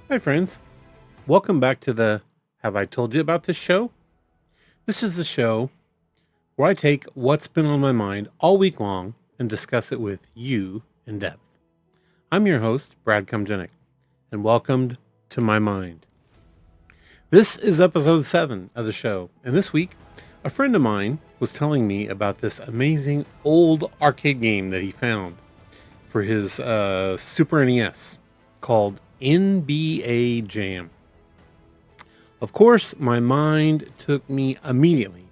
Hi, friends. Welcome back to the Have I Told You About This show? This is the show where I take what's been on my mind all week long and discuss it with you in depth. I'm your host, Brad Kumjenick, and welcome to my mind. This is episode 7 of the show, and this week, a friend of mine was telling me about this amazing old arcade game that he found for his Super NES called NBA Jam. Of course, my mind took me immediately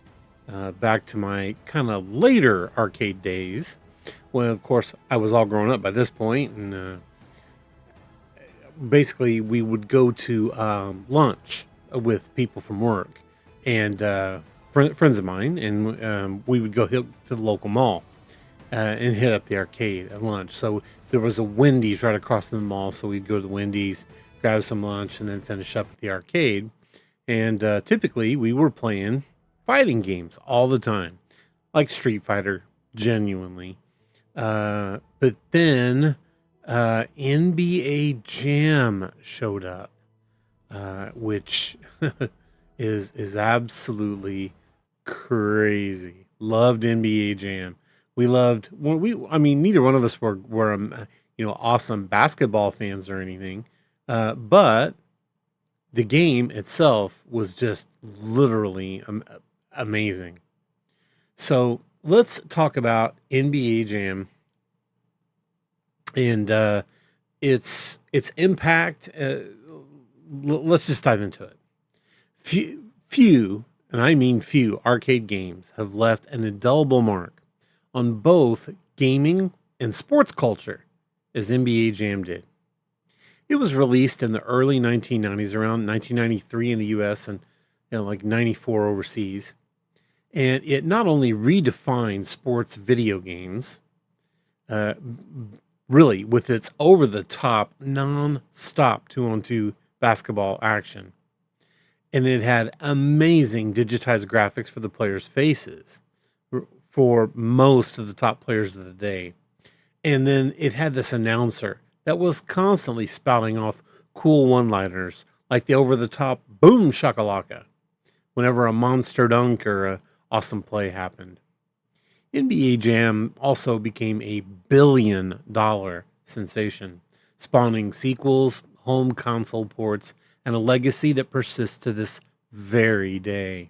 back to my kind of later arcade days when, of course, I was all grown up by this point, and basically we would go to lunch with people from work and friends of mine, and we would go to the local mall and hit up the arcade at lunch. So there was a Wendy's right across the mall, so we'd go to the Wendy's, grab some lunch, and then finish up at the arcade. And typically, we were playing fighting games all the time, like Street Fighter, genuinely. But then NBA Jam showed up, which is absolutely crazy. Loved NBA Jam. We loved I mean, neither one of us were awesome basketball fans or anything, but the game itself was just literally amazing. So let's talk about NBA Jam and its impact. Let's just dive into it. Few, and I mean few, arcade games have left an indelible mark on both gaming and sports culture as NBA Jam did. It was released in the early 1990s, around 1993 in the US and like 94 overseas. And it not only redefined sports video games, uh, really with its over the top, non stop 2-on-2 basketball action. And it had amazing digitized graphics for the players' faces for most of the top players of the day. And then it had this announcer that was constantly spouting off cool one-liners like the over-the-top "BOOM-SHAKA-LAKA" whenever a monster dunk or a awesome play happened. NBA Jam also became a billion-dollar sensation, spawning sequels, home console ports, and a legacy that persists to this very day.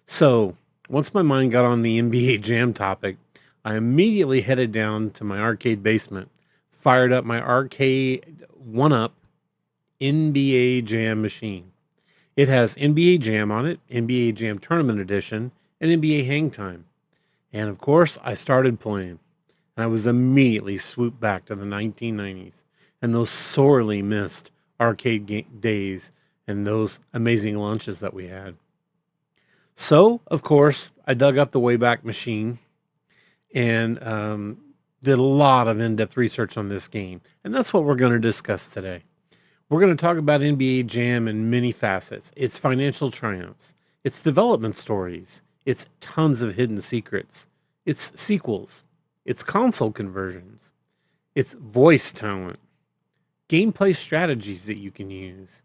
So, once my mind got on the NBA Jam topic, I immediately headed down to my arcade basement, fired up my arcade one-up NBA Jam machine. It has NBA Jam on it, NBA Jam Tournament Edition, and NBA Hang Time. And of course, I started playing. And I was immediately swooped back to the 1990s and those sorely missed days and those amazing lunches that we had. So, of course, I dug up the Wayback Machine and did a lot of in-depth research on this game. And that's what we're going to discuss today. We're going to talk about NBA Jam in many facets, its financial triumphs, its development stories, its tons of hidden secrets, its sequels, its console conversions, its voice talent, gameplay strategies that you can use.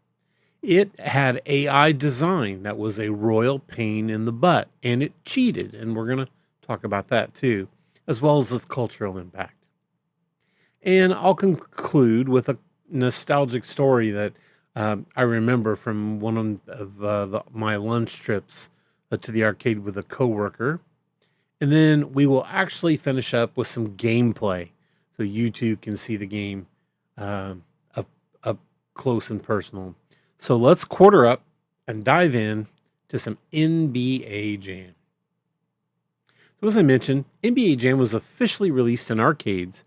It had AI design that was a royal pain in the butt, and it cheated, and we're going to talk about that too, as well as its cultural impact. And I'll conclude with a nostalgic story that I remember from one of my lunch trips to the arcade with a coworker. And then we will actually finish up with some gameplay so you too can see the game up close and personal. So let's quarter up and dive in to some NBA Jam. So as I mentioned, NBA Jam was officially released in arcades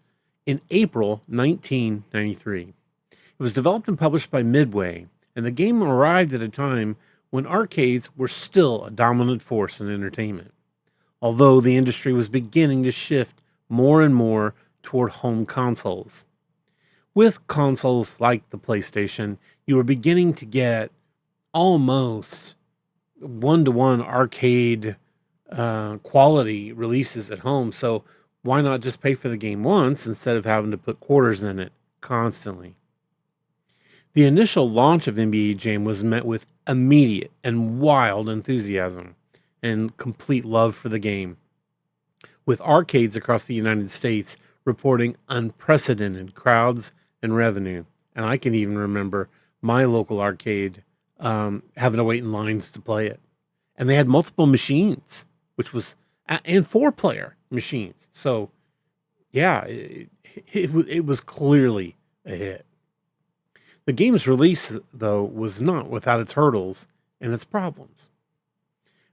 in April 1993. It was developed and published by Midway, and the game arrived at a time when arcades were still a dominant force in entertainment, although the industry was beginning to shift more and more toward home consoles. With consoles like the PlayStation, you were beginning to get almost one-to-one arcade quality releases at home. So why not just pay for the game once instead of having to put quarters in it constantly? The initial launch of NBA Jam was met with immediate and wild enthusiasm and complete love for the game, with arcades across the United States reporting unprecedented crowds and revenue. And I can even remember my local arcade having to wait in lines to play it. And they had multiple machines, which was, and four-player machines. So, yeah, it was clearly a hit. The game's release, though, was not without its hurdles and its problems.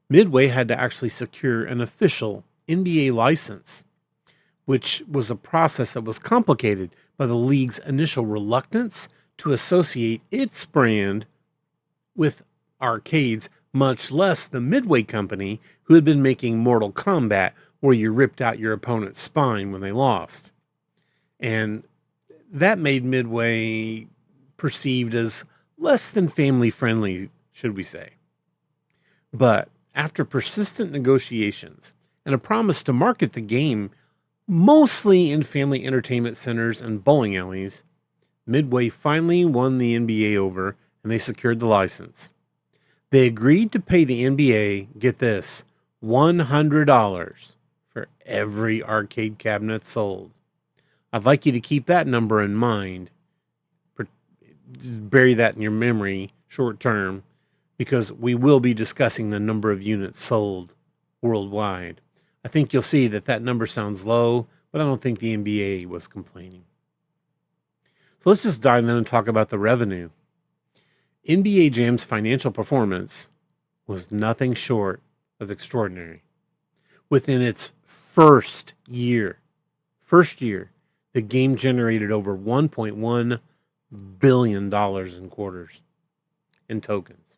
Midway had to actually secure an official NBA license, which was a process that was complicated by the league's initial reluctance to associate its brand with arcades, much less the Midway company, who had been making Mortal Kombat, where you ripped out your opponent's spine when they lost. And that made Midway perceived as less than family friendly, should we say. But after persistent negotiations and a promise to market the game mostly in family entertainment centers and bowling alleys, Midway finally won the NBA over and they secured the license. They agreed to pay the NBA, get this, $100 for every arcade cabinet sold. I'd like you to keep that number in mind. Bury that in your memory short term, because we will be discussing the number of units sold worldwide. I think you'll see that number sounds low, but I don't think the NBA was complaining. So let's just dive in and talk about the revenue. NBA Jam's financial performance was nothing short of extraordinary. Within its first year, the game generated over $1.1 billion in quarters in tokens,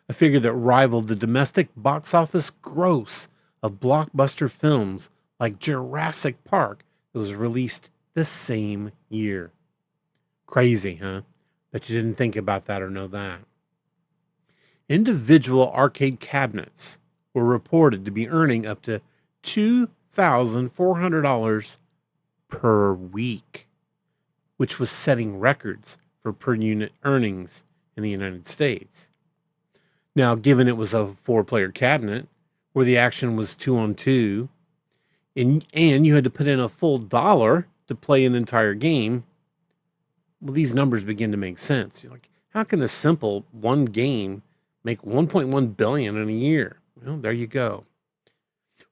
a figure that rivaled the domestic box office gross of blockbuster films like Jurassic Park that was released the same year. Crazy, huh? Bet you didn't think about that or know that. Individual arcade cabinets were reported to be earning up to $2,400 per week, which was setting records for per unit earnings in the United States. Now, given it was a four-player cabinet where the action was 2-on-2, and you had to put in a full dollar to play an entire game, well, these numbers begin to make sense. You're like, how can a simple one game make $1.1 billion in a year? Well, there you go.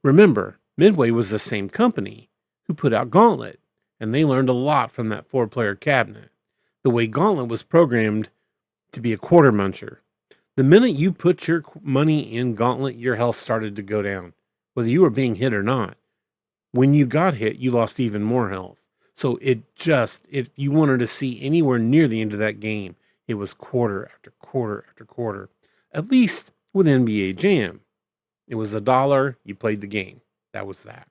Remember, Midway was the same company who put out Gauntlet, and they learned a lot from that four-player cabinet. The way Gauntlet was programmed to be a quarter muncher. The minute you put your money in Gauntlet, your health started to go down, whether you were being hit or not. When you got hit, you lost even more health. So if you wanted to see anywhere near the end of that game, it was quarter after quarter after quarter. At least with NBA Jam. It was $1, you played the game. That was that.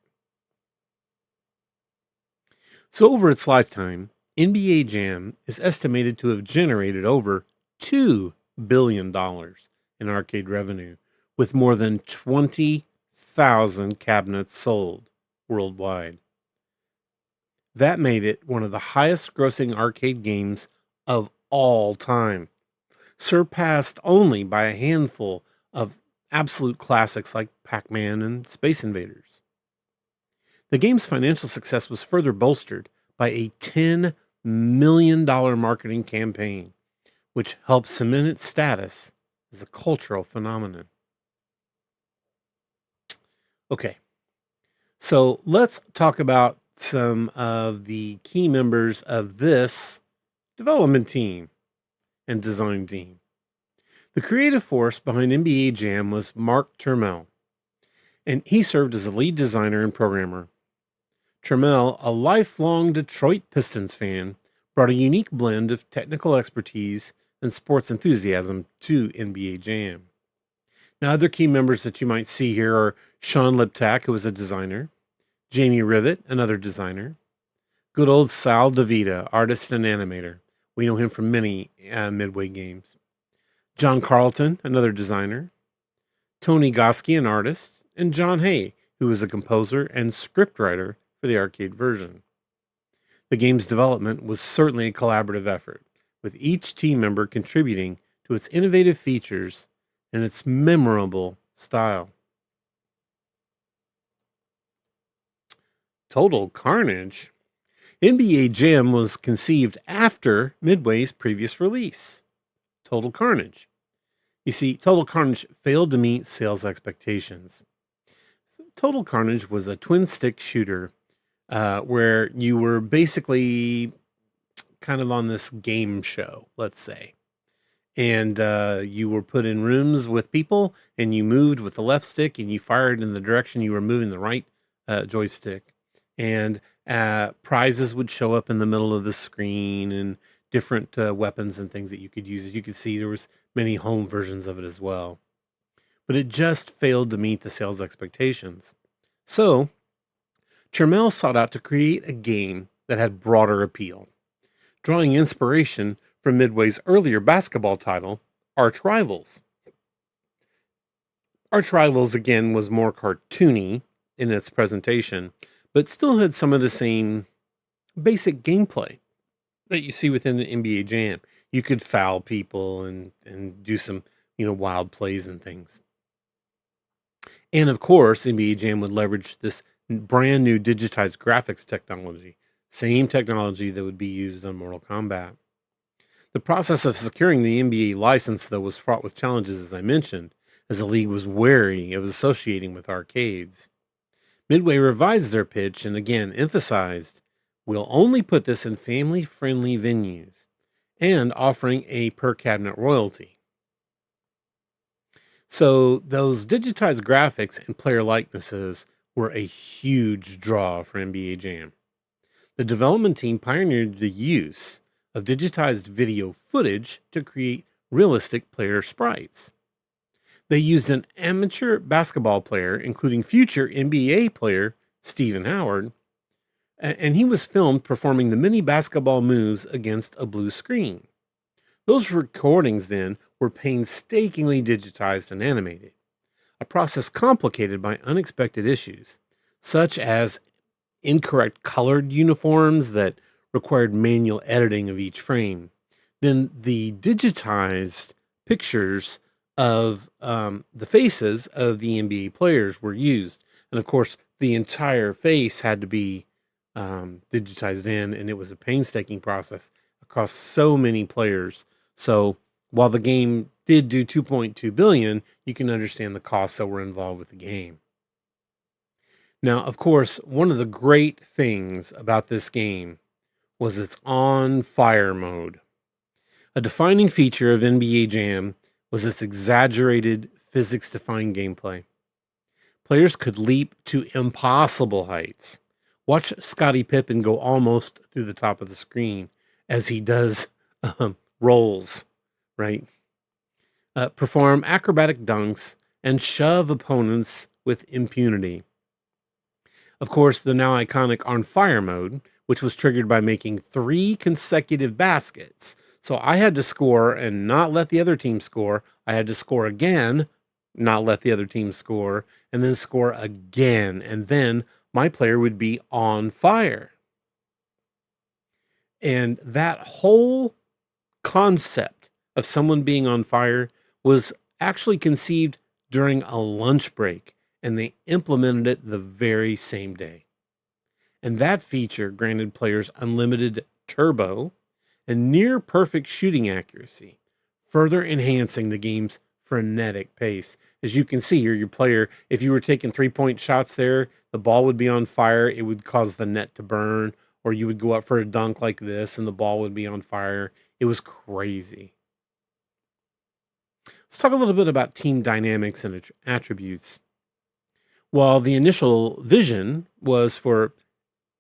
So over its lifetime, NBA Jam is estimated to have generated over $2 billion in arcade revenue, with more than 20,000 cabinets sold worldwide. That made it one of the highest grossing arcade games of all time, surpassed only by a handful of absolute classics like Pac-Man and Space Invaders. The game's financial success was further bolstered by a $10 million marketing campaign, which helped cement its status as a cultural phenomenon. Okay, so let's talk about some of the key members of this development team and design team. The creative force behind NBA Jam was Mark Turmel, and he served as the lead designer and programmer. Turmel, a lifelong Detroit Pistons fan, brought a unique blend of technical expertise and sports enthusiasm to NBA Jam. Now, other key members that you might see here are Sean Liptak, who was a designer, Jamie Rivet, another designer, good old Sal DeVita, artist and animator. We know him from many Midway games. John Carlton, another designer, Tony Goski, an artist, and John Hay, who was a composer and scriptwriter for the arcade version. The game's development was certainly a collaborative effort with each team member contributing to its innovative features and its memorable style. Total Carnage. NBA Jam was conceived after Midway's previous release, Total Carnage. You see, Total Carnage failed to meet sales expectations. Total Carnage was a twin stick shooter where you were basically kind of on this game show, let's say. And you were put in rooms with people and you moved with the left stick and you fired in the direction you were moving the right joystick. And prizes would show up in the middle of the screen and different weapons and things that you could use. As you could see, there was many home versions of it as well. But it just failed to meet the sales expectations. So, Chermel sought out to create a game that had broader appeal, drawing inspiration from Midway's earlier basketball title, Arch Rivals. Arch Rivals, again, was more cartoony in its presentation, but still had some of the same basic gameplay that you see within the NBA Jam. You could foul people and do some, wild plays and things. And of course, NBA Jam would leverage this brand new digitized graphics technology, same technology that would be used on Mortal Kombat. The process of securing the NBA license, though, was fraught with challenges, as I mentioned, as the league was wary of associating with arcades. Midway revised their pitch and again emphasized, we'll only put this in family-friendly venues and offering a per-cabinet royalty. So those digitized graphics and player likenesses were a huge draw for NBA Jam. The development team pioneered the use of digitized video footage to create realistic player sprites. They used an amateur basketball player, including future NBA player Stephen Howard, and he was filmed performing the mini basketball moves against a blue screen. Those recordings then were painstakingly digitized and animated, a process complicated by unexpected issues, such as incorrect colored uniforms that required manual editing of each frame. Then the digitized pictures of the faces of the NBA players were used. And of course, the entire face had to be digitized in, and it was a painstaking process across so many players. So while the game did do 2.2 billion, you can understand the costs that were involved with the game. Now, of course, one of the great things about this game was its on fire mode. A defining feature of NBA Jam was its exaggerated physics defying gameplay. Players could leap to impossible heights. Watch Scottie Pippen go almost through the top of the screen as he does rolls, right? Perform acrobatic dunks and shove opponents with impunity. Of course, the now iconic on fire mode, which was triggered by making 3 consecutive baskets. So I had to score and not let the other team score. I had to score again, not let the other team score, and then score again. And then my player would be on fire. And that whole concept of someone being on fire was actually conceived during a lunch break, and they implemented it the very same day. And that feature granted players unlimited turbo and near perfect shooting accuracy, further enhancing the game's frenetic pace. As you can see here, your player, if you were taking 3-point shots there, the ball would be on fire. It would cause the net to burn, or you would go up for a dunk like this and the ball would be on fire. It was crazy. Let's talk a little bit about team dynamics and attributes. While the initial vision was for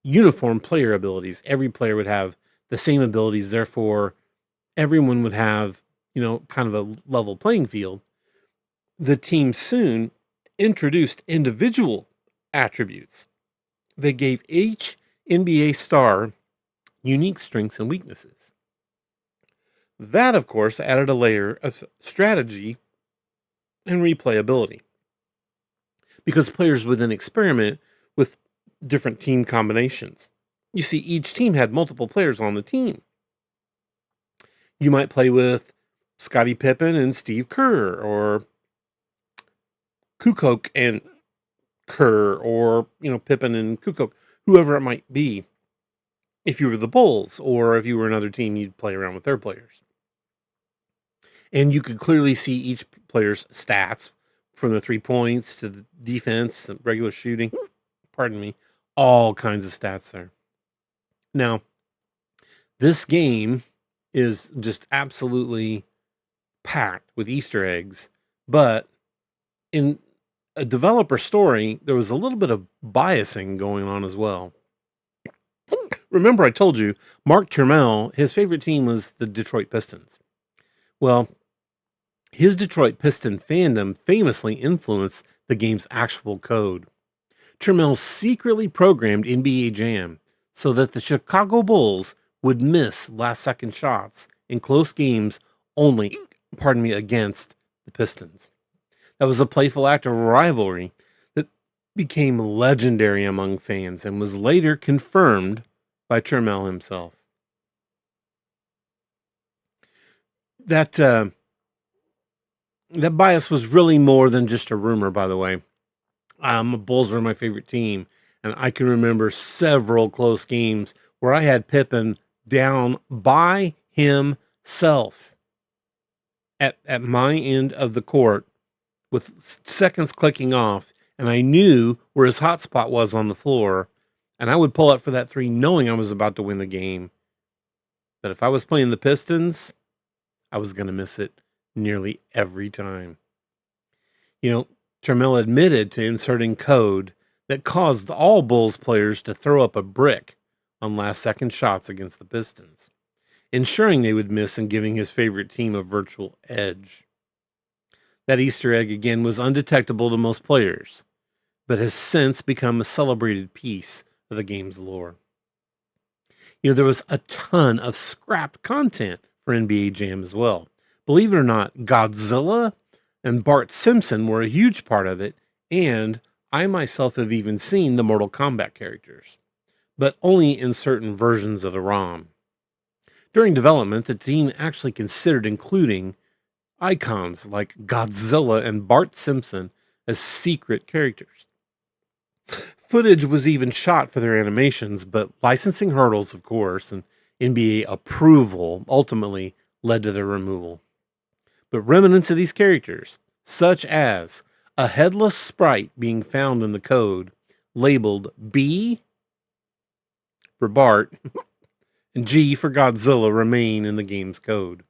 uniform player abilities, every player would have the same abilities, therefore everyone would have, kind of a level playing field. The team soon introduced individual attributes. They gave each NBA star unique strengths and weaknesses. That, of course, added a layer of strategy and replayability, because players would then experiment with different team combinations. You see, each team had multiple players on the team. You might play with Scottie Pippen and Steve Kerr, or Kukoc and Kerr, or Pippen and Kukoc, whoever it might be. If you were the Bulls, or if you were another team, you'd play around with their players. And you could clearly see each player's stats, from the 3 points to the defense and regular shooting. Pardon me. All kinds of stats there. Now, this game is just absolutely packed with Easter eggs, but in a developer story, there was a little bit of biasing going on as well. Remember, I told you, Mark Turmel, his favorite team was the Detroit Pistons. Well, his Detroit Piston fandom famously influenced the game's actual code. Turmel secretly programmed NBA Jam so that the Chicago Bulls would miss last-second shots in close games only, against the Pistons. That was a playful act of rivalry that became legendary among fans and was later confirmed by Turmel himself. That bias was really more than just a rumor, by the way. Bulls were my favorite team, and I can remember several close games where I had Pippen down by himself at my end of the court with seconds clicking off, and I knew where his hot spot was on the floor, and I would pull up for that three knowing I was about to win the game. But if I was playing the Pistons, I was going to miss it nearly every time. Turmel admitted to inserting code that caused all Bulls players to throw up a brick on last-second shots against the Pistons, ensuring they would miss and giving his favorite team a virtual edge. That Easter egg, again, was undetectable to most players, but has since become a celebrated piece of the game's lore. There was a ton of scrapped content for NBA Jam as well. Believe it or not, Godzilla and Bart Simpson were a huge part of it, and I myself have even seen the Mortal Kombat characters, but only in certain versions of the ROM. During development, the team actually considered including icons like Godzilla and Bart Simpson as secret characters. Footage was even shot for their animations, but licensing hurdles, of course, and NBA approval ultimately led to their removal. But remnants of these characters, such as a headless sprite being found in the code labeled B for Bart and G for Godzilla, remain in the game's code.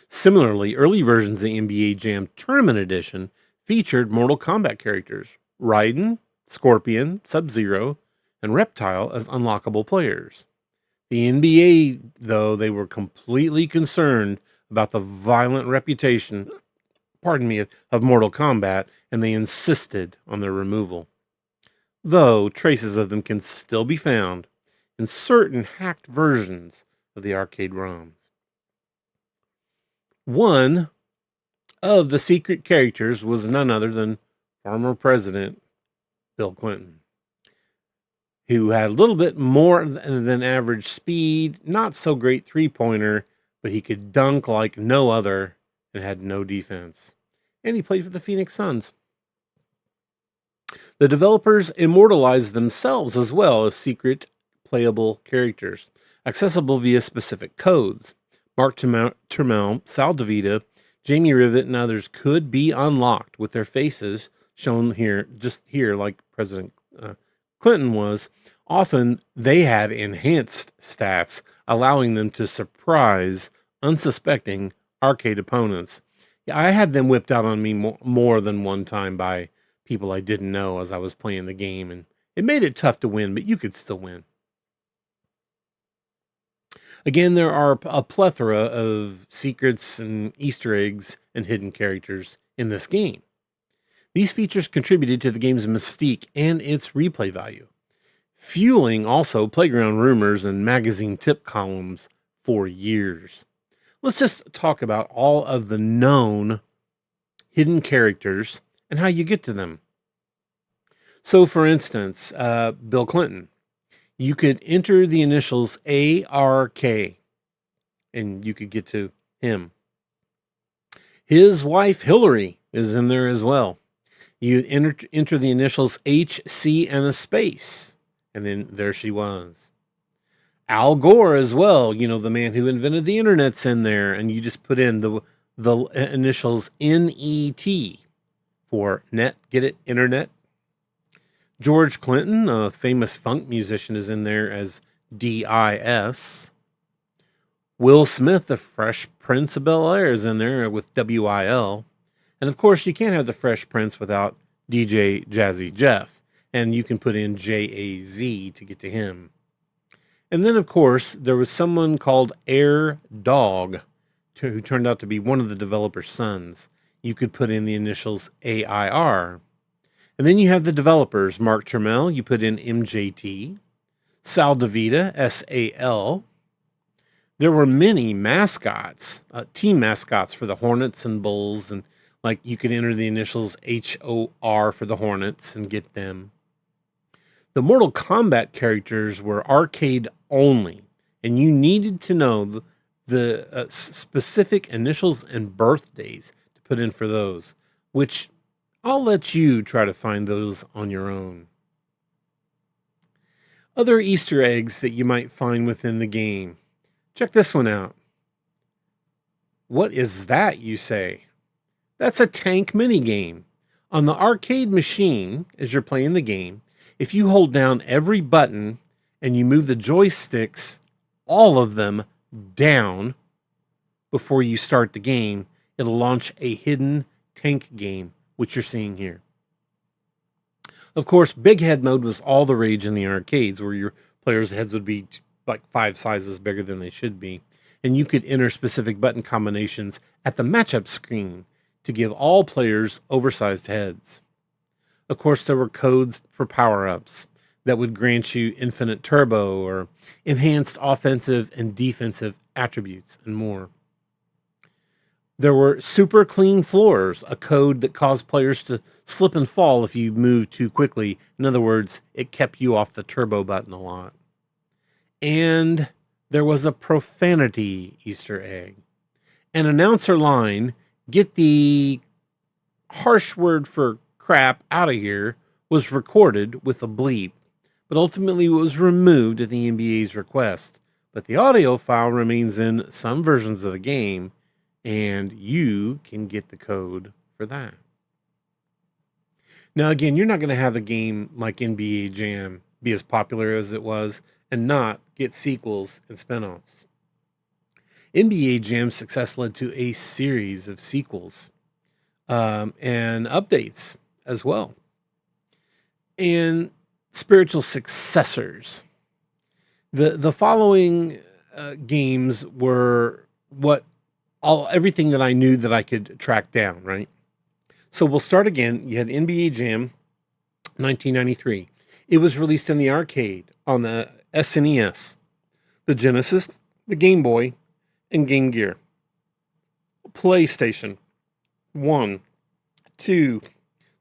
Similarly, early versions of the NBA Jam Tournament Edition featured Mortal Kombat characters, Raiden, Scorpion, Sub-Zero, and Reptile as unlockable players. The NBA, though, they were completely concerned about the violent reputation, of Mortal Kombat, and they insisted on their removal. Though traces of them can still be found in certain hacked versions of the arcade ROMs. One of the secret characters was none other than former President Bill Clinton, who had a little bit more than average speed, not so great three-pointer, but he could dunk like no other and had no defense. And he played for the Phoenix Suns. The developers immortalized themselves as well as secret playable characters, accessible via specific codes. Mark Turmel, Sal DeVita, Jamie Rivet, and others could be unlocked with their faces shown here, like President Clinton was. Often they had enhanced stats, allowing them to surprise unsuspecting arcade opponents. I had them whipped out on me more than one time by people I didn't know as I was playing the game, and it made it tough to win, but you could still win. Again, there are a plethora of secrets and Easter eggs and hidden characters in this game. These features contributed to the game's mystique and its replay value, fueling also playground rumors and magazine tip columns for years. Let's just talk about all of the known hidden characters and how you get to them. So, for instance, Bill Clinton. You could enter the initials ARK and you could get to him. His wife, Hillary, is in there as well. You enter the initials HC and a space, and then there she was. Al Gore as well, the man who invented the internet's in there, and you just put in the initials NET for net, get it, internet. George Clinton, a famous funk musician, is in there as DIS. Will Smith, the Fresh Prince of Bel-Air, is in there with WIL. And of course, you can't have the Fresh Prince without DJ Jazzy Jeff. And you can put in JAZ to get to him. And then, of course, there was someone called Air Dog, who turned out to be one of the developer's sons. You could put in the initials AIR. And then you have the developers, Mark Turmel, you put in MJT. Sal DeVita, SAL. There were many mascots, team mascots for the Hornets and Bulls, and like you could enter the initials HOR for the Hornets and get them. The Mortal Kombat characters were arcade only, and you needed to know the specific initials and birthdays to put in for those, which I'll let you try to find those on your own. Other Easter eggs that you might find within the game. Check this one out. What is that, you say? That's a tank minigame. On the arcade machine, as you're playing the game, if you hold down every button and you move the joysticks, all of them, down before you start the game, it'll launch a hidden tank game, which you're seeing here. Of course, big head mode was all the rage in the arcades, where your players' heads would be like 5 sizes bigger than they should be. And you could enter specific button combinations at the matchup screen to give all players oversized heads. Of course, there were codes for power-ups that would grant you infinite turbo or enhanced offensive and defensive attributes and more. There were super clean floors, a code that caused players to slip and fall if you moved too quickly. In other words, it kept you off the turbo button a lot. And there was a profanity Easter egg. An announcer line, get the harsh word for crap out of here, was recorded with a bleep, but ultimately was removed at the NBA's request. But the audio file remains in some versions of the game, and you can get the code for that. Now, again, you're not going to have a game like NBA Jam be as popular as it was and not get sequels and spinoffs. NBA Jam's success led to a series of sequels and updates as well, and spiritual successors. The following games were everything that I knew that I could track down, right? So we'll start again. You had NBA Jam, 1993. It was released in the arcade on the SNES, the Genesis, the Game Boy, and Game Gear. PlayStation 1, 2,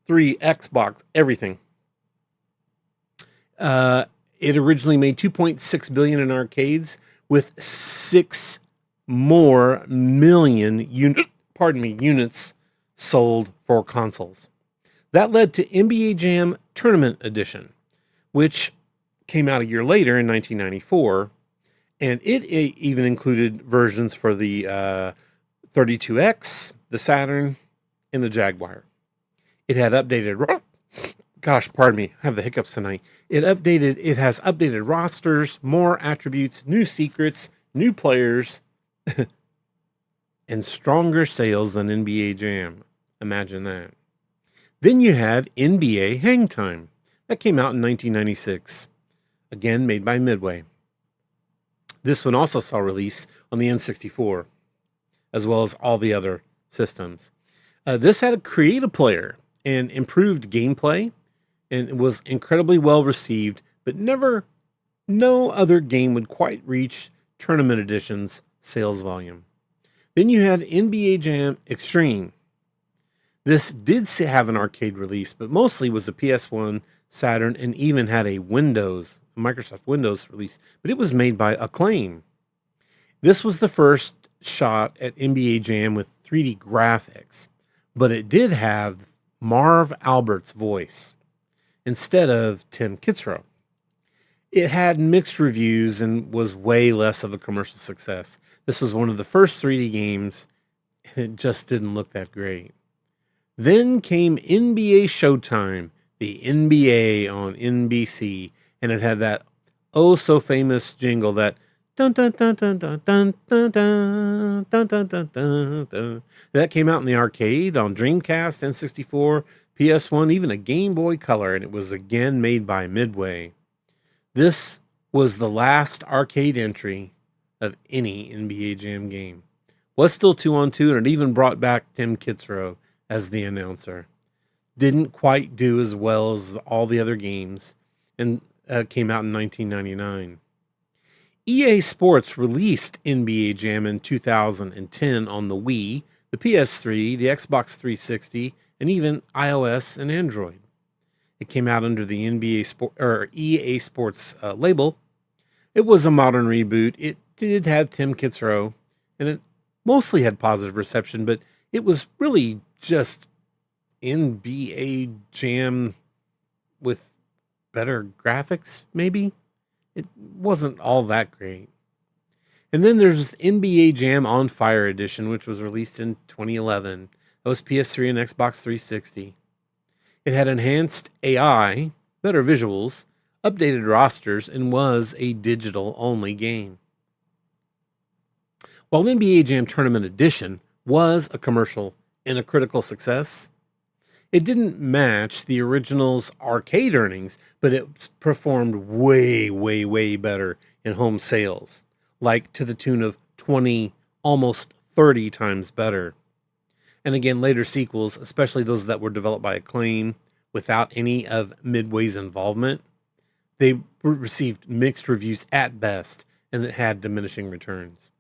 3, Xbox, everything. It originally made $2.6 billion in arcades with 6 more million units sold for consoles. That led to NBA Jam Tournament Edition, which came out a year later in 1994, and it even included versions for the 32X, the Saturn, and the Jaguar. It had updated, gosh, pardon me, I have the hiccups tonight. It has updated rosters, more attributes, new secrets, new players, and stronger sales than NBA Jam. Imagine that. Then you had NBA Hang Time. That came out in 1996. Again, made by Midway. This one also saw release on the N64, as well as all the other systems. This had a creative player and improved gameplay, and it was incredibly well received, but no other game would quite reach Tournament Edition's sales volume. Then you had NBA Jam Extreme. This did have an arcade release, but mostly was a PS1, Saturn, and even had a Microsoft Windows release, but it was made by Acclaim. This was the first shot at NBA Jam with 3D graphics, but it did have Marv Albert's voice instead of Tim Kitzrow. It had mixed reviews and was way less of a commercial success. This was one of the first 3D games, and it just didn't look that great. Then came NBA Showtime, the NBA on NBC, and it had that oh so famous jingle that dun dun dun dun dun dun dun dun dun dun dun dun dun. That came out in the arcade on Dreamcast, N64, PS1, even a Game Boy Color, and it was again made by Midway. This was the last arcade entry of any NBA Jam game. Was still 2-on-2, and it even brought back Tim Kitzrow as the announcer. Didn't quite do as well as all the other games, and came out in 1999. EA Sports released NBA Jam in 2010 on the Wii, the PS3, the Xbox 360, and even iOS and Android. It came out under the EA Sports label. It was a modern reboot. It did have Tim Kitzrow, and it mostly had positive reception, but it was really just NBA Jam with better graphics, maybe? It wasn't all that great. And then there's NBA Jam On Fire Edition, which was released in 2011. That was PS3 and Xbox 360. It had enhanced AI, better visuals, updated rosters, and was a digital-only game. While NBA Jam Tournament Edition was a commercial and a critical success, it didn't match the original's arcade earnings, but it performed way, way, way better in home sales, like to the tune of 20, almost 30 times better. And again, later sequels, especially those that were developed by Acclaim without any of Midway's involvement, they received mixed reviews at best, and it had diminishing returns.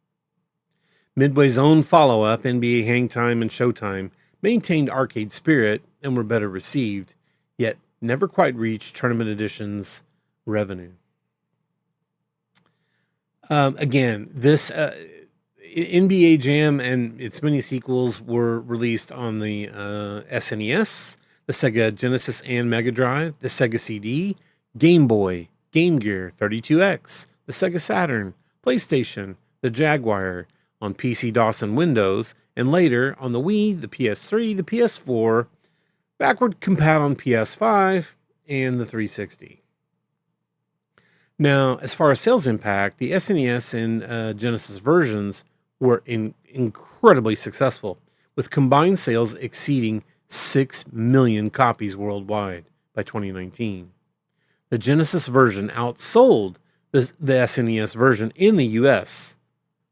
Midway's own follow-up, NBA Hangtime and Showtime, maintained arcade spirit and were better received, yet never quite reached Tournament Edition's revenue. Again, this NBA Jam and its many sequels were released on the SNES, the Sega Genesis and Mega Drive, the Sega CD, Game Boy, Game Gear, 32X, the Sega Saturn, PlayStation, the Jaguar, on PC, DOS, and Windows, and later on the Wii, the PS3, the PS4, backward compat on PS5, and the 360. Now, as far as sales impact, the SNES and Genesis versions were incredibly successful, with combined sales exceeding 6 million copies worldwide by 2019. The Genesis version outsold the SNES version in the US,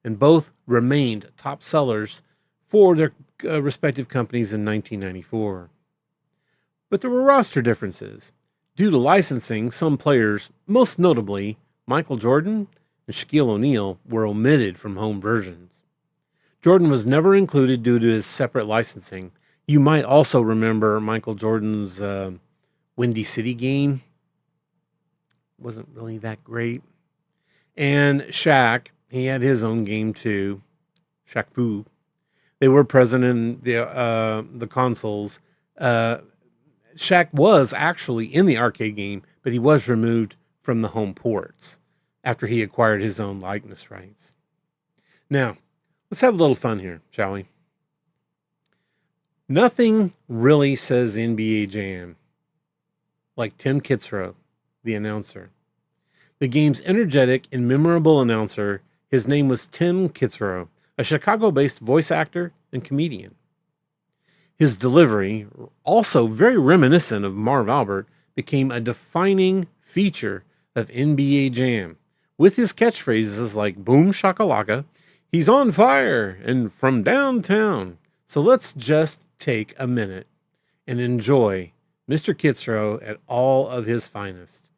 and both remained top sellers for their respective companies in 1994. But there were roster differences. Due to licensing, some players, most notably Michael Jordan and Shaquille O'Neal, were omitted from home versions. Jordan was never included due to his separate licensing. You might also remember Michael Jordan's Windy City game. Wasn't really that great. And Shaq, he had his own game too, Shaq Fu. They were present in the consoles. Shaq was actually in the arcade game, but he was removed from the home ports after he acquired his own likeness rights. Now, let's have a little fun here, shall we? Nothing really says NBA Jam like Tim Kitzrow, the announcer. The game's energetic and memorable announcer, his name was Tim Kitzrow, a Chicago-based voice actor and comedian. His delivery, also very reminiscent of Marv Albert, became a defining feature of NBA Jam, with his catchphrases like "Boom-SHAKA-LAKA," "He's on fire," and "From downtown." So let's just take a minute and enjoy Mr. Kitzrow at all of his finest.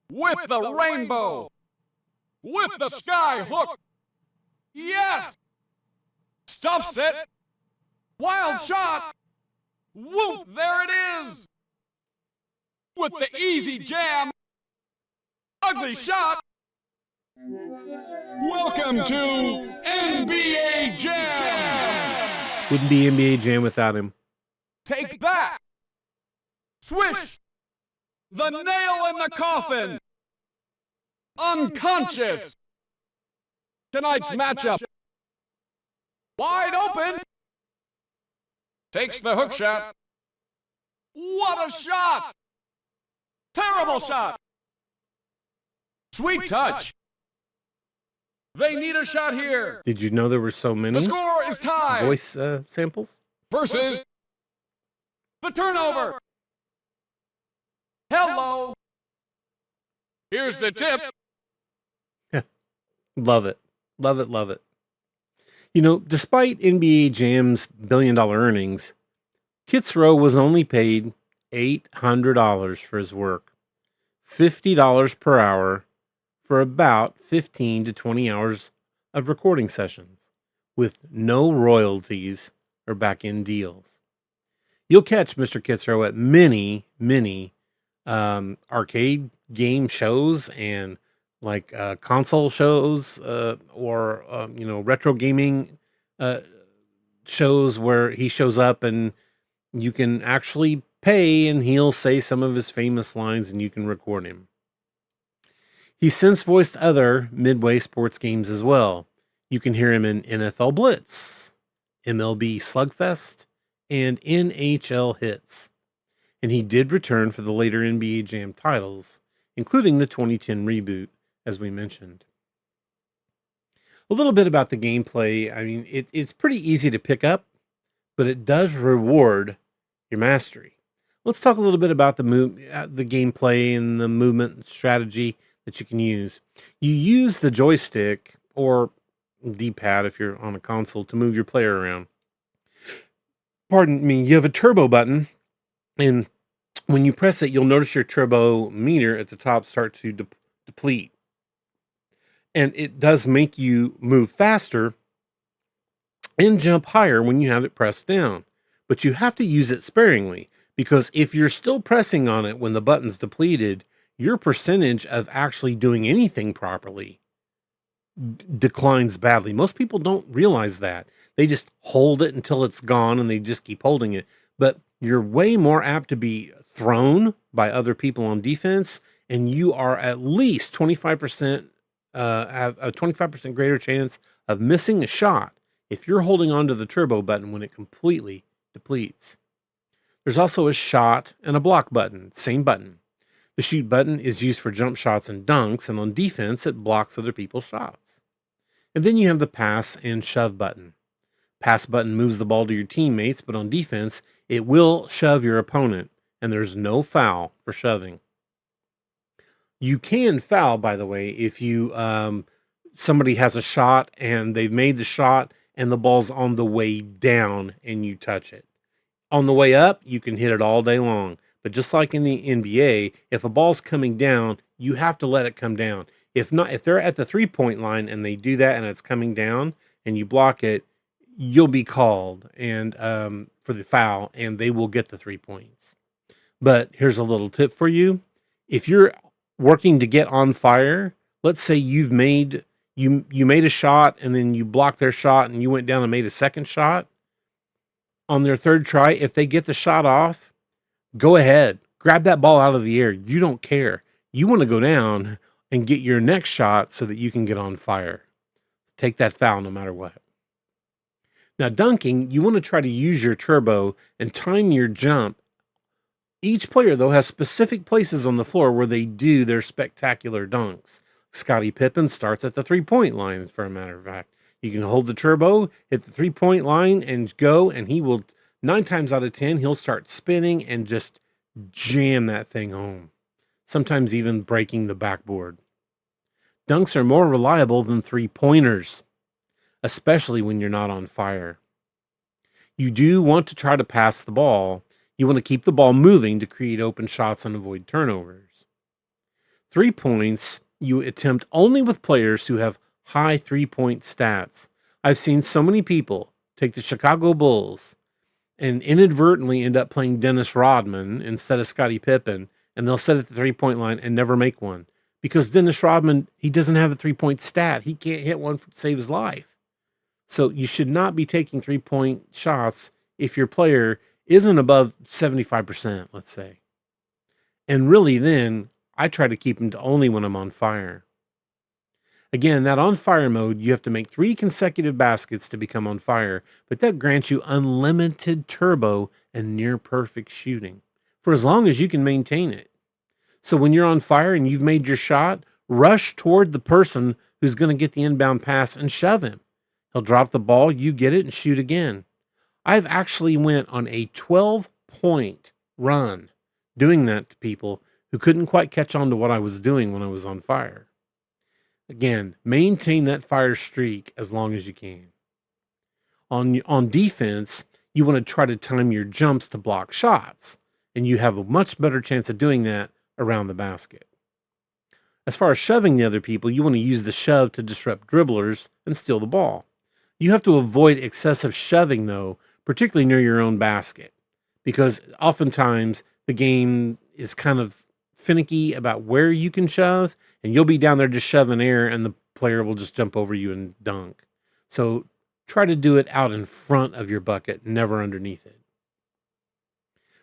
With the rainbow, with the sky hook, yes! Stuffs it, wild shot, whoop, there it is! With the easy jam, ugly shot, well Welcome to NBA Jam! Wouldn't be NBA Jam without him. Take that! Swish! The nail in the coffin! Unconscious! Tonight's matchup. Wide open! Takes the hook shot. What a shot! Terrible shot! Sweet touch! They need a shot here. Did you know there were so many The score is tied. voice samples? Versus the turnover. Hello. Here's the tip. Love it. Love it. Love it. You know, despite NBA Jam's billion-dollar earnings, Kitzrow was only paid $800 for his work, $50 per hour for about 15 to 20 hours of recording sessions, with no royalties or back-end deals. You'll catch Mr. Kitzrow at many arcade game shows and like console shows or retro gaming shows where he shows up and you can actually pay and he'll say some of his famous lines and you can record him. He's since voiced other Midway sports games as well. You can hear him in NFL Blitz, MLB Slugfest, and NHL Hits. And he did return for the later NBA Jam titles, including the 2010 reboot, as we mentioned. A little bit about the gameplay. I mean, it's pretty easy to pick up, but it does reward your mastery. Let's talk a little bit about the gameplay and the movement strategy that you can use. You use the joystick or D-pad if you're on a console to move your player around. Pardon me, you have a turbo button, and when you press it, you'll notice your turbo meter at the top start to deplete. And it does make you move faster and jump higher when you have it pressed down. But you have to use it sparingly, because if you're still pressing on it when the button's depleted, your percentage of actually doing anything properly declines badly. Most people don't realize that. They just hold it until it's gone and they just keep holding it. But you're way more apt to be thrown by other people on defense, and you are at least 25% have a 25% greater chance of missing a shot if you're holding onto the turbo button when it completely depletes. There's also a shot and a block button, same button. The shoot button is used for jump shots and dunks, and on defense, it blocks other people's shots. And then you have the pass and shove button. Pass button moves the ball to your teammates, but on defense, it will shove your opponent, and there's no foul for shoving. You can foul, by the way, if you somebody has a shot and they've made the shot and the ball's on the way down and you touch it. On the way up, you can hit it all day long. But just like in the NBA, if a ball's coming down, you have to let it come down. If not, if they're at the 3-point line and they do that and it's coming down and you block it, you'll be called and for the foul, and they will get the 3 points. But here's a little tip for you: if you're working to get on fire, let's say you made a shot and then you blocked their shot and you went down and made a second shot. On their third try, if they get the shot off, go ahead, grab that ball out of the air. You don't care. You want to go down and get your next shot so that you can get on fire. Take that foul no matter what. Now, dunking, you want to try to use your turbo and time your jump. Each player, though, has specific places on the floor where they do their spectacular dunks. Scottie Pippen starts at the 3-point line, for a matter of fact. You can hold the turbo, hit the 3-point line, and go, and he will, 9 times out of 10, he'll start spinning and just jam that thing home, sometimes even breaking the backboard. Dunks are more reliable than 3-pointers, especially when you're not on fire. You do want to try to pass the ball. You want to keep the ball moving to create open shots and avoid turnovers. 3 points you attempt only with players who have high 3-point stats. I've seen so many people take the Chicago Bulls and inadvertently end up playing Dennis Rodman instead of Scottie Pippen, and they'll set at the 3-point line and never make one because Dennis Rodman, he doesn't have a 3-point stat. He can't hit one to save his life. So you should not be taking 3-point shots if your player isn't above 75%, let's say. And really then, I try to keep them to only when I'm on fire. Again, that on fire mode, you have to make 3 consecutive baskets to become on fire, but that grants you unlimited turbo and near perfect shooting for as long as you can maintain it. So when you're on fire and you've made your shot, rush toward the person who's going to get the inbound pass and shove him. He'll drop the ball, you get it and shoot again. I've actually went on a 12-point run doing that to people who couldn't quite catch on to what I was doing when I was on fire. Again, maintain that fire streak as long as you can. On defense, you want to try to time your jumps to block shots, and you have a much better chance of doing that around the basket. As far as shoving the other people, you want to use the shove to disrupt dribblers and steal the ball. You have to avoid excessive shoving, though, particularly near your own basket, because oftentimes the game is kind of finicky about where you can shove, and you'll be down there just shoving air, and the player will just jump over you and dunk. So try to do it out in front of your bucket, never underneath it.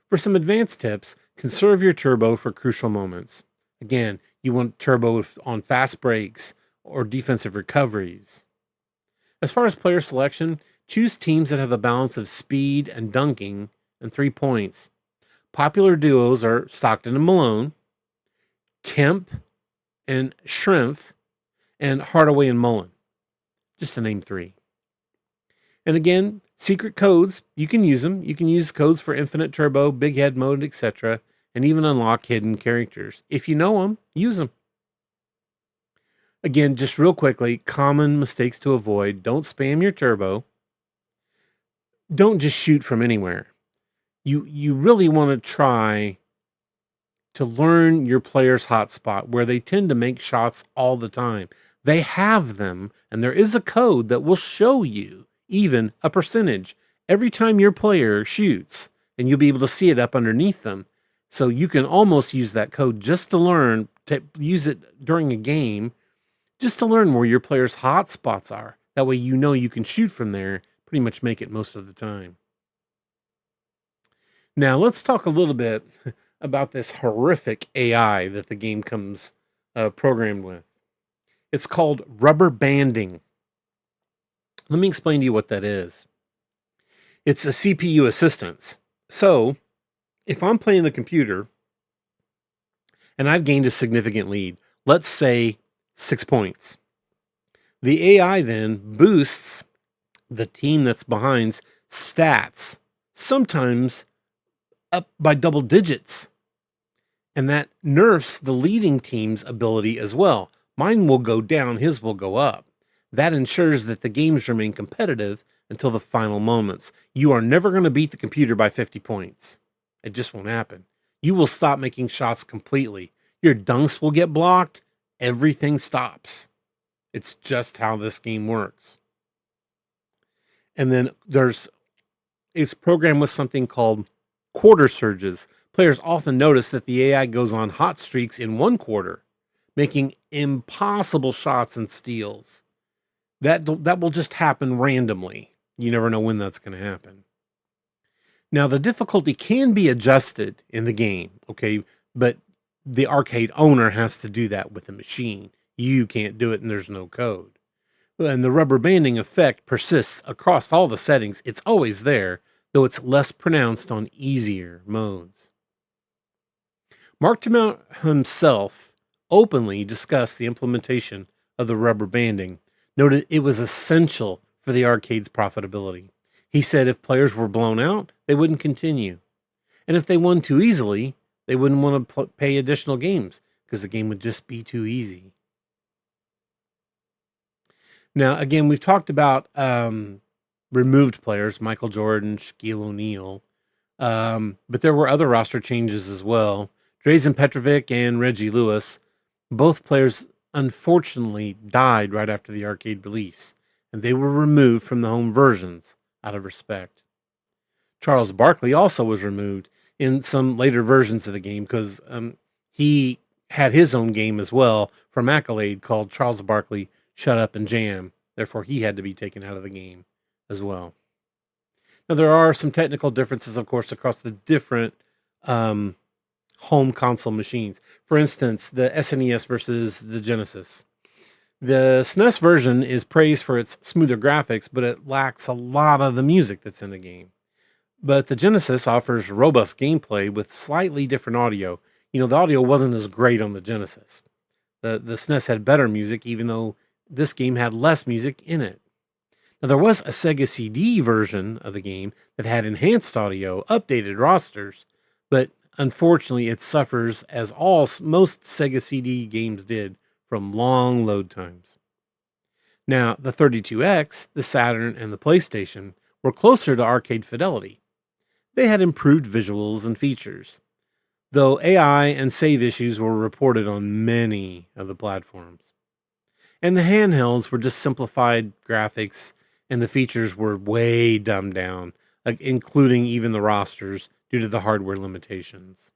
For some advanced tips, conserve your turbo for crucial moments. Again, you want turbo on fast breaks or defensive recoveries. As far as player selection, choose teams that have a balance of speed and dunking and 3 points. Popular duos are Stockton and Malone, Kemp and Shrimpf, and Hardaway and Mullen, just to name 3. And again, secret codes, you can use them. You can use codes for infinite turbo, big head mode, etc., and even unlock hidden characters. If you know them, use them. Again, just real quickly, common mistakes to avoid. Don't spam your turbo. Don't just shoot from anywhere. You really want to try to learn your player's hotspot, where they tend to make shots all the time. They have them, and there is a code that will show you even a percentage every time your player shoots, and you'll be able to see it up underneath them. So you can almost use that code just to learn to use it during a game, just to learn where your player's hot spots are. That way you know you can shoot from there, pretty much make it most of the time. Now let's talk a little bit about this horrific AI that the game comes programmed with. It's called rubber banding. Let me explain to you what that is. It's a CPU assistance. So if I'm playing the computer and I've gained a significant lead, let's say 6 points, the AI then boosts the team that's behind's stats, sometimes up by double digits. And that nerfs the leading team's ability as well. Mine will go down, his will go up. That ensures that the games remain competitive until the final moments. You are never going to beat the computer by 50 points. It just won't happen. You will stop making shots completely. Your dunks will get blocked. Everything stops. It's just how this game works. And then it's programmed with something called quarter surges. Players often notice that the AI goes on hot streaks in one quarter, making impossible shots and steals. That will just happen randomly. You never know when that's going to happen. Now, the difficulty can be adjusted in the game, okay? But the arcade owner has to do that with the machine. You can't do it, and there's no code. And the rubber banding effect persists across all the settings. It's always there, though it's less pronounced on easier modes. Mark Tamount himself openly discussed the implementation of the rubber banding, noted it was essential for the arcade's profitability. He said if players were blown out, they wouldn't continue. And if they won too easily, they wouldn't want to pay additional games because the game would just be too easy. Now, again, we've talked about removed players, Michael Jordan, Shaquille O'Neal, but there were other roster changes as well. Drazen Petrovic and Reggie Lewis, both players unfortunately died right after the arcade release, and they were removed from the home versions out of respect. Charles Barkley also was removed in some later versions of the game because he had his own game as well from Accolade called Charles Barkley Shut Up and Jam. Therefore, he had to be taken out of the game as well. Now, there are some technical differences, of course, across the different um, home console machines. For instance, the SNES versus the Genesis. The SNES version is praised for its smoother graphics, but it lacks a lot of the music that's in the game. But the Genesis offers robust gameplay with slightly different audio. The audio wasn't as great on the Genesis. The SNES had better music, even though this game had less music in it. Now, there was a Sega CD version of the game that had enhanced audio, updated rosters, but unfortunately, it suffers, as most Sega CD games did, from long load times. Now, the 32X, the Saturn, and the PlayStation were closer to arcade fidelity. They had improved visuals and features, though AI and save issues were reported on many of the platforms. And the handhelds were just simplified graphics, and the features were way dumbed down, including even the rosters due to the hardware limitations.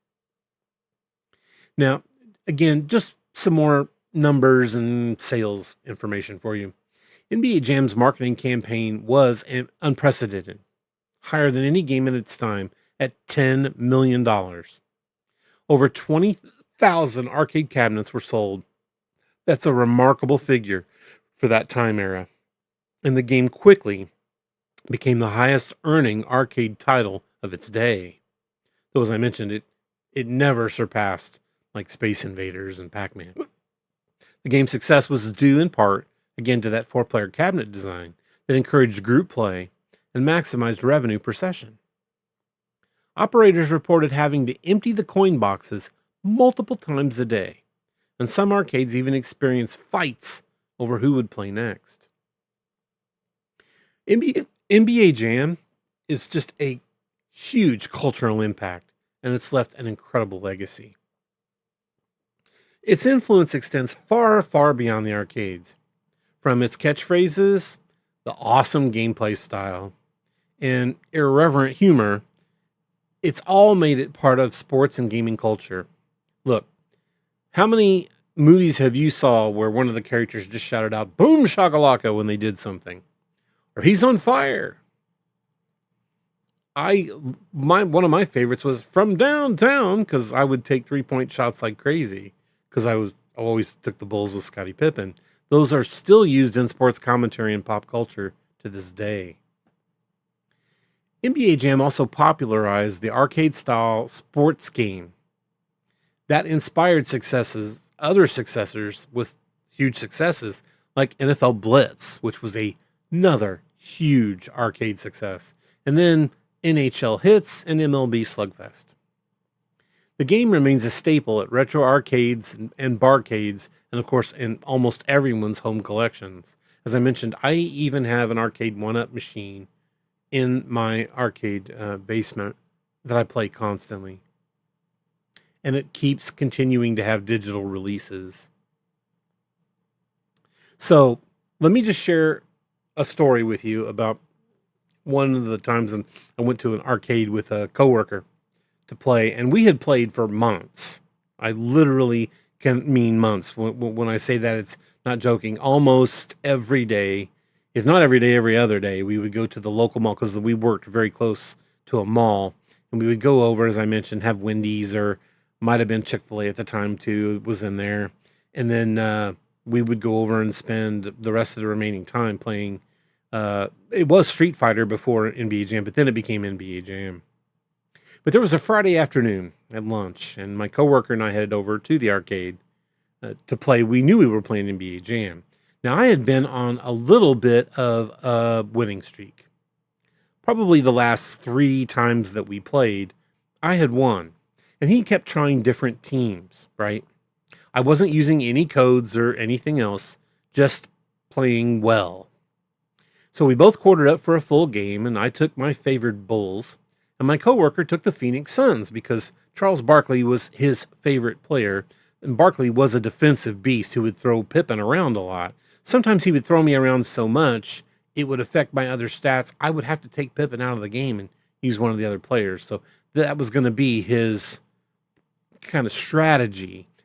Now, again, just some more numbers and sales information for you. NBA Jam's marketing campaign was unprecedented, higher than any game in its time at $10 million. Over 20,000 arcade cabinets were sold. That's a remarkable figure for that time era. And the game quickly became the highest earning arcade title of its day. Though, as I mentioned, it never surpassed like Space Invaders and Pac-Man. The game's success was due in part, again, to that 4-player cabinet design that encouraged group play and maximized revenue per session. Operators reported having to empty the coin boxes multiple times a day, and some arcades even experienced fights over who would play next. NBA Jam is just a huge cultural impact, and it's left an incredible legacy. Its influence extends far, far beyond the arcades. From its catchphrases, the awesome gameplay style, and irreverent humor, it's all made it part of sports and gaming culture. Look, how many movies have you saw where one of the characters just shouted out "Boom-SHAKA-LAKA" when they did something? Or "He's on fire"? One of my favorites was "From Downtown," because I would take 3-point shots like crazy, because I always took the Bulls with Scottie Pippen. Those are still used in sports commentary and pop culture to this day. NBA Jam also popularized the arcade-style sports game that inspired other successors with huge successes, like NFL Blitz, which was another huge arcade success, and then NHL Hits and MLB Slugfest. The game remains a staple at retro arcades and barcades, and of course in almost everyone's home collections. As I mentioned, I even have an arcade 1-up machine in my arcade basement that I play constantly. And it keeps continuing to have digital releases. So let me just share a story with you about one of the times I went to an arcade with a coworker to play, and we had played for months. I literally can mean months. When I say that, it's not joking. Almost every day, if not every day, every other day, we would go to the local mall because we worked very close to a mall, and we would go over, as I mentioned, have Wendy's, or might have been Chick-fil-A at the time too. It was in there, and then we would go over and spend the rest of the remaining time playing. It was Street Fighter before NBA Jam, but then it became NBA Jam. But there was a Friday afternoon at lunch, and my coworker and I headed over to the arcade to play. We knew we were playing NBA Jam. Now, I had been on a little bit of a winning streak. Probably the last 3 times that we played, I had won. And he kept trying different teams, right? I wasn't using any codes or anything else, just playing well. So we both quartered up for a full game, and I took my favored Bulls, and my coworker took the Phoenix Suns because Charles Barkley was his favorite player, and Barkley was a defensive beast who would throw Pippen around a lot. Sometimes he would throw me around so much, it would affect my other stats. I would have to take Pippen out of the game and use one of the other players. So that was going to be his kind of strategy.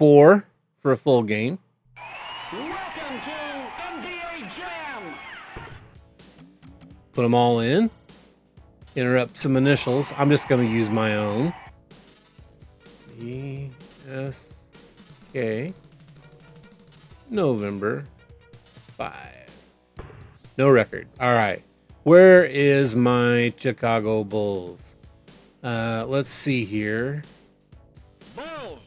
4 for a full game. Welcome to NBA Jam. Put them all in. Interrupt some initials. I'm just going to use my own. ESK November 5. No record. All right. Where is my Chicago Bulls? Let's see here. Bulls.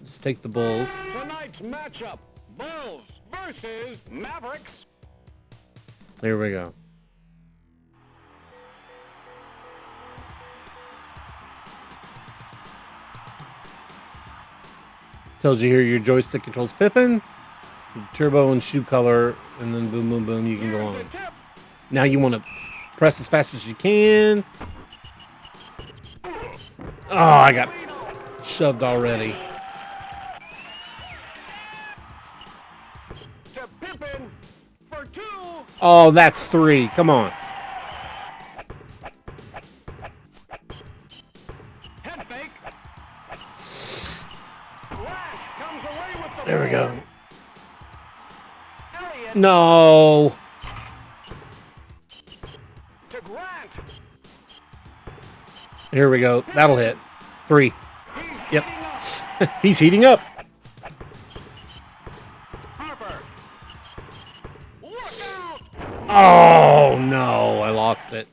Let's take the Bulls. Tonight's matchup: Bulls versus Mavericks. There we go. Tells you here your joystick controls Pippin, turbo and shoe color, and then boom, boom, boom, you can go on. Now you want to press as fast as you can. Oh, I got shoved already. To Pippen for 2. Oh, that's 3. Come on. Head fake. Flash comes away with the There we go. ball. Elliott No. to Grant. Here we go. That'll hit. 3. He's Yep. heating up. He's heating up. Harper. Look out. Oh, no. I lost it.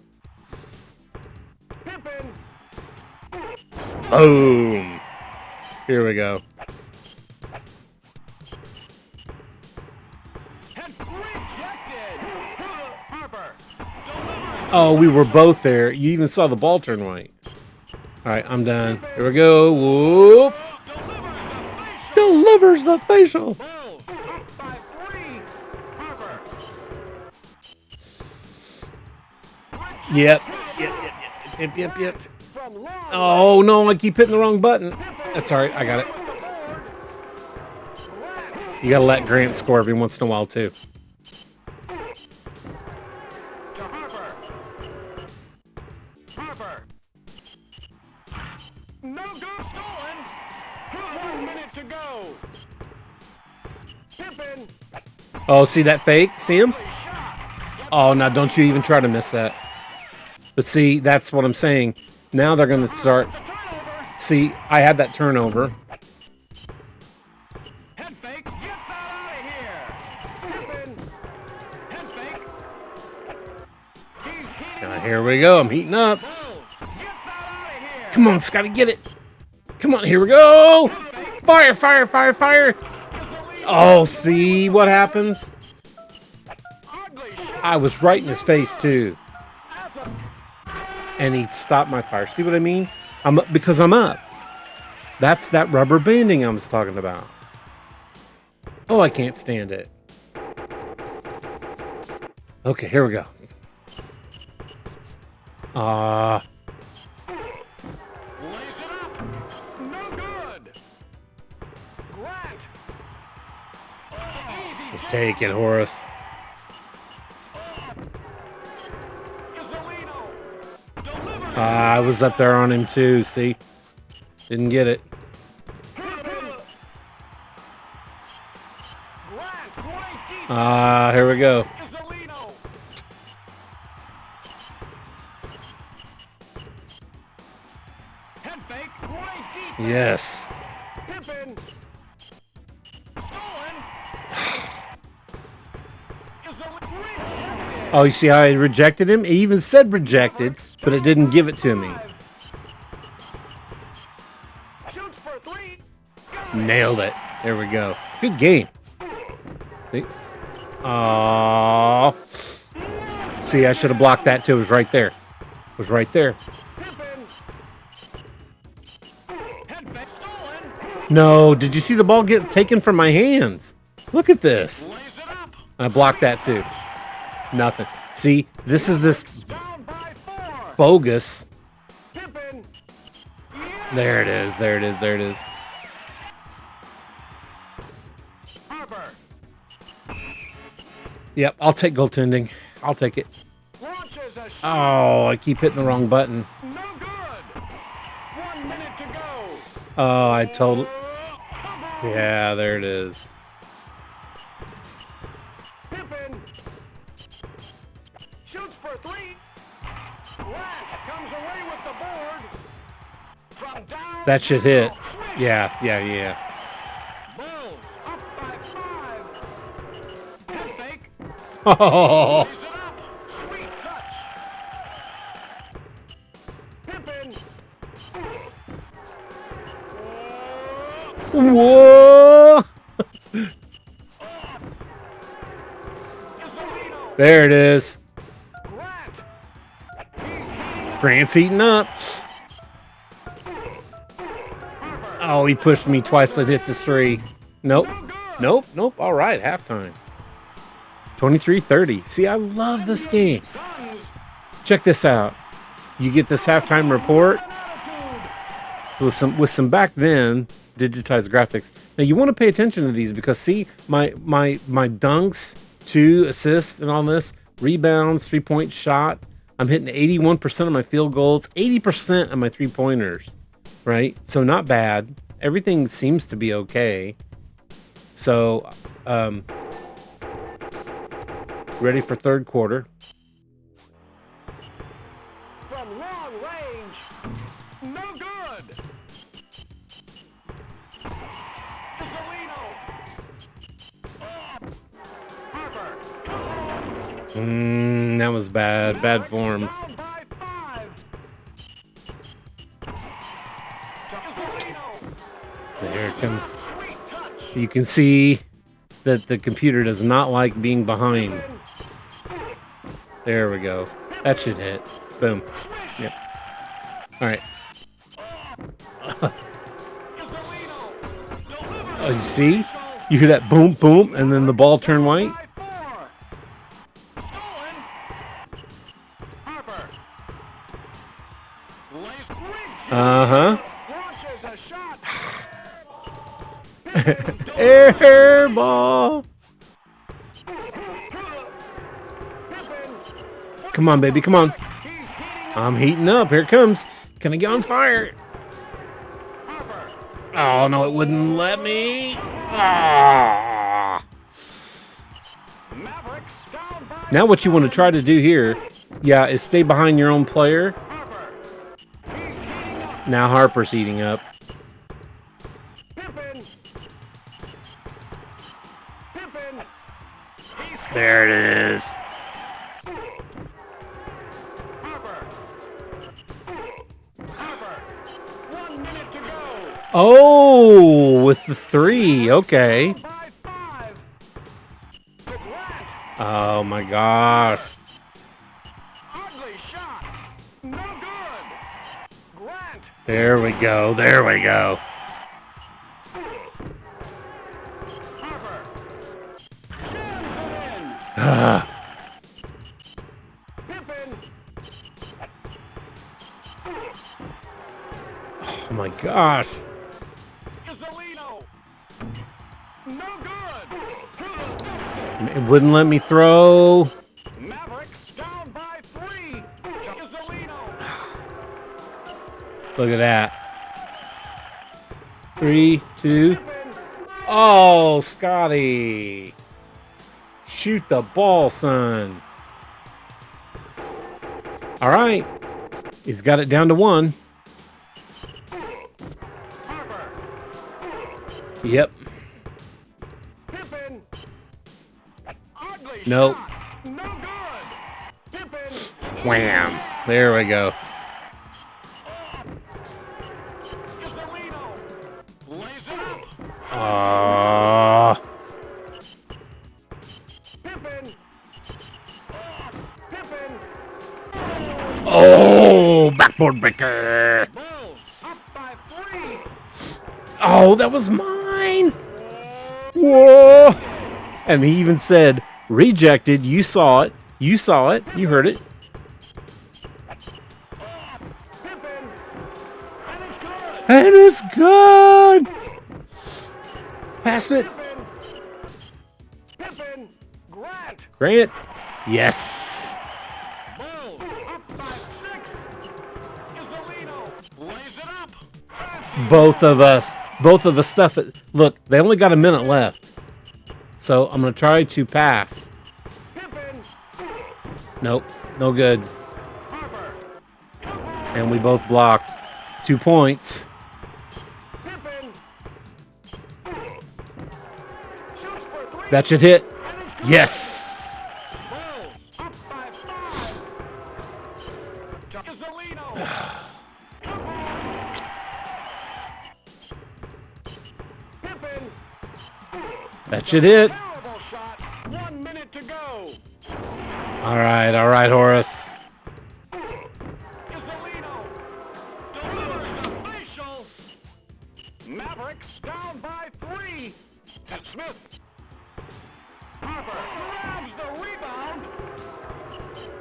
Pippen. Boom. Here we go. Head rejected. Harper. Delivers. Oh, we were both there. You even saw the ball turn white. All right, I'm done. Here we go. Whoop. Delivers the facial. Bulls up by 3. Harper. Yep. Yep. From long Oh, no, I keep hitting the wrong button. That's all right. I got it. You got to let Grant score every once in a while, too. to Harper. Harper. No good. Stolen. 1 minute to go. Pippen. Oh, see that fake? See him? Shot. Oh, now don't you even try to miss that. But see, that's what I'm saying. Now they're going to start. Turnover. See, I had that turnover. Head fake. Get that out of here. Pippen. Head fake. He's heating Now, up. here we go. I'm heating up. Bulls. Get that out of here. Come on, Scotty, get it. Come on, here we go. Fire. Oh, see what happens? Ugly shot. I was right in his face, too. At the And he stopped my fire. See what I mean? I'm up because I'm up. That's that rubber banding I was talking about. Oh, I can't stand it. Okay, here we go. lays it up. No good. Grant. Easy Take it, Horace. Isolino. Delivers. I was up there on him too, see? Didn't get it. Pippen. Grant. Great deep. Here we go. Isolino. Head fake. Great deep. Yes. Pippen. Stolen. Isolino. Oh, you see how I rejected him? He even said rejected, but it didn't give it to me. Shoots for 3. Nailed it. There we go. Good game. See? Aww. See, I should have blocked that too. It was right there. It was right there. Pippen. Head fake. Stolen. No, did you see the ball get taken from my hands? Look at this. Lays it up. And I blocked that too. Nothing. See, this is this Down by 4. bogus. Pippen. Yeah. There it is. There it is. There it is. Harper. Yep, I'll take goaltending. I'll take it. Launches a shot. Oh, I keep hitting the wrong button. No good. 1 minute to go. Oh, I told. Yeah, there it is. Pippen shoots for three. Grant comes away with the board. From down. That should hit. Yeah. Bulls up by 5. Head fake. Oh, Lays it up. Sweet touch. Pippen. whoa! Isolino. There it is. Grant. Grant's heating up. Oh, he pushed me twice. It hit the 3. Nope. Nope. All right, halftime. 23-30. See, I love this game. Check this out. You get this halftime report with some back then digitized graphics. Now you want to pay attention to these because see my dunks, 2 assists, and all this rebounds, 3-point shot. I'm hitting 81% of my field goals, 80% of my 3-pointers. Right, so not bad. Everything seems to be okay. So, ready for third quarter. From long range. No good. Isolino. Harper. That was bad. Bad form. Down by 5. Isolino. There it comes. Sweet touch. You can see that the computer does not like being behind. There we go. That should hit. Boom. Yep. All right. Oh, you see? You hear that boom, boom, and then the ball turn white? Uh-huh. Air ball. Come on, baby. Come on. I'm heating up. Here it comes. Can I get on fire? Oh, no, it wouldn't let me. Ah. Now what you want to try to do here, yeah, is stay behind your own player. Now Harper's heating up. There it is. Oh, with the 3. Okay. Oh my gosh. There we go. There we go. Ah. Oh my gosh. It wouldn't let me throw. Look at that. 3, 2. Oh, Scotty. Shoot the ball, son. All right. He's got it down to 1. Yep. Nope. Wham. There we go. Oh, backboard breaker. Oh, that was mine. Whoa. And he even said, rejected. You saw it. You saw it. You heard it. And it's good. Pass it. Grant. Yes. Both of us both of the stuff. Look, they only got a minute left. So I'm going to try to pass. Pippin, Nope, no good. Harper, And we both blocked. 2 points. Pippin, shoots for three. That should hit. Yes. Bulls up by 5. Gasolino. Pippin, That should hit. terrible shot. 1 minute to go. All right, Horace. Gasolino delivers the facial. Mavericks down by 3. And Smith. Harper grabs the rebound.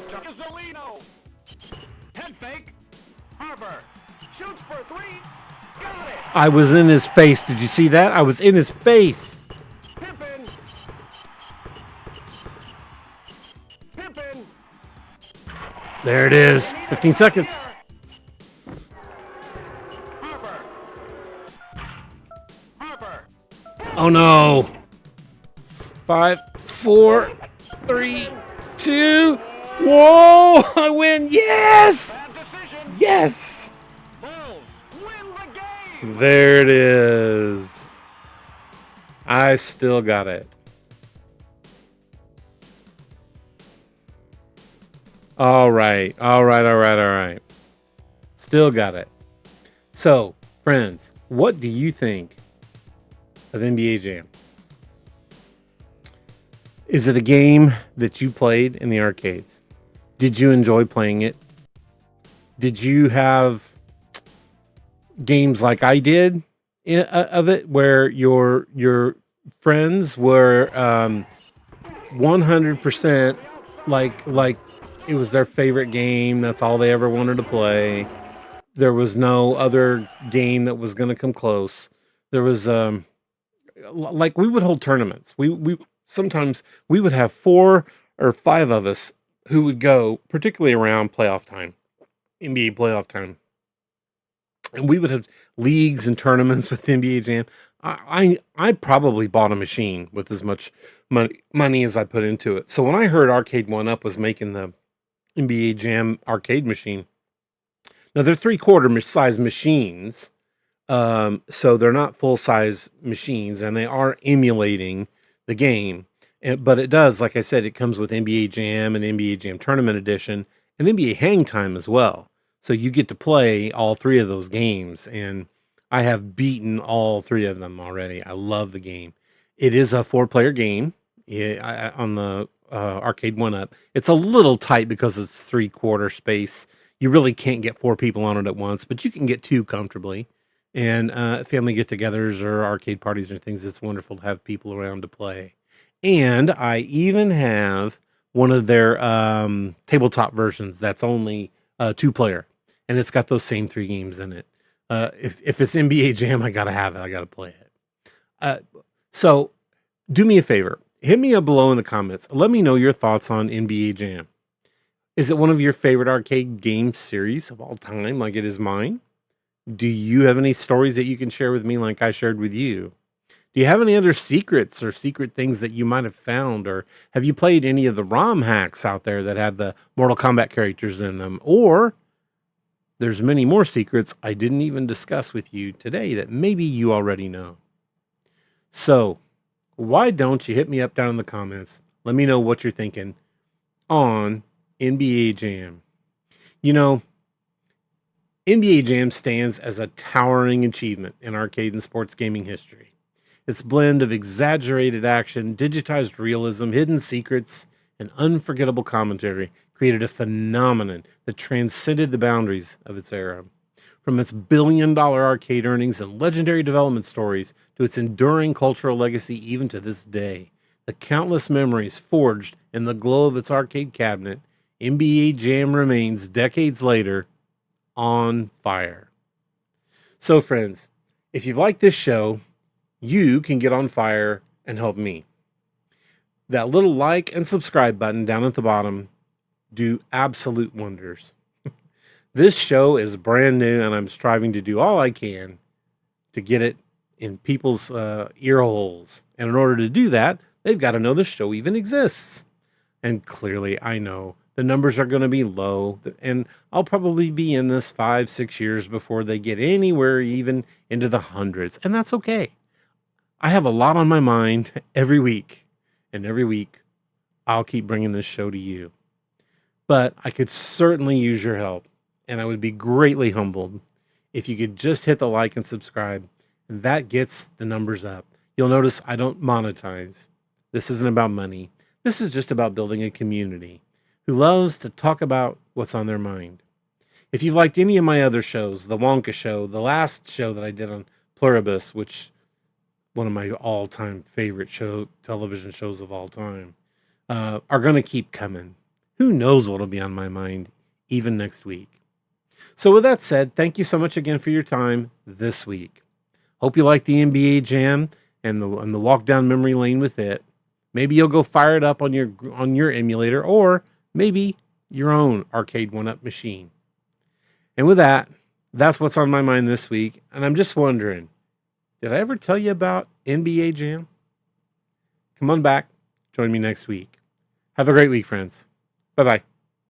Gasolino. Head fake. Harper shoots for 3. Got it. I was in his face. Did you see that? I was in his face. Pippin. Pippin. There it is. 15 seconds. Harper. Harper. Oh no. 5, 4, 3, 2. Whoa! I win. Yes. Bad decision. Yes. Bulls win the game. There it is. I still got it. All right. Still got it. So, friends, what do you think of NBA Jam? Is it a game that you played in the arcades? Did you enjoy playing it? Did you have games like I did of it, where your friends were 100% like it was their favorite game? That's all they ever wanted to play. There was no other game that was going to come close. There was like we would hold tournaments. We sometimes we would have 4 or 5 of us who would go, particularly around playoff time, NBA playoff time, and we would have leagues and tournaments with NBA Jam. I probably bought a machine with as much money as I put into it. So when I heard Arcade One Up was making the NBA Jam arcade machine, now they're 3/4 size machines, so they're not full size machines, and they are emulating the game. But it does, like I said, it comes with NBA Jam and NBA Jam Tournament Edition and NBA Hang Time as well. So you get to play all 3 of those games, and I have beaten all 3 of them already. I love the game. It is a 4-player game on the Arcade One Up. It's a little tight because it's 3/4 space. You really can't get 4 people on it at once, but you can get 2 comfortably. And family get-togethers or arcade parties or things, it's wonderful to have people around to play. And I even have one of their tabletop versions that's only 2-player, and it's got those same 3 games in it. If it's NBA Jam, I gotta have it. I gotta play it. So do me a favor. Hit me up below in the comments. Let me know your thoughts on NBA Jam. Is it one of your favorite arcade game series of all time, like it is mine? Do you have any stories that you can share with me like I shared with you? Do you have any other secrets or secret things that you might have found? Or have you played any of the ROM hacks out there that had the Mortal Kombat characters in them? Or there's many more secrets I didn't even discuss with you today that maybe you already know. So why don't you hit me up down in the comments? Let me know what you're thinking on NBA Jam. You know, NBA Jam stands as a towering achievement in arcade and sports gaming history. Its blend of exaggerated action, digitized realism, hidden secrets, and unforgettable commentary created a phenomenon that transcended the boundaries of its era. From its billion-dollar arcade earnings and legendary development stories to its enduring cultural legacy even to this day, the countless memories forged in the glow of its arcade cabinet, NBA Jam remains decades later on fire. So friends, if you've liked this show, you can get on fire and help me. That little like and subscribe button down at the bottom do absolute wonders. This show is brand new, and I'm striving to do all I can to get it in people's ear holes. And in order to do that, they've got to know the show even exists. And clearly, I know the numbers are going to be low, and I'll probably be in this 5, 6 years before they get anywhere even into the hundreds. And that's okay. I have a lot on my mind every week, and every week I'll keep bringing this show to you. But I could certainly use your help, and I would be greatly humbled if you could just hit the like and subscribe. And that gets the numbers up. You'll notice I don't monetize. This isn't about money. This is just about building a community who loves to talk about what's on their mind. If you've liked any of my other shows, The Wonka Show, the last show that I did on Pluribus, which one of my all-time favorite television shows of all time, are going to keep coming. Who knows what'll be on my mind even next week. So with that said, thank you so much again for your time this week. Hope you like the NBA Jam and the walk down memory lane with it. Maybe you'll go fire it up on your emulator, or maybe your own arcade 1-up machine. And with that, that's what's on my mind this week. And I'm just wondering, did I ever tell you about NBA Jam? Come on back. Join me next week. Have a great week, friends. Bye-bye.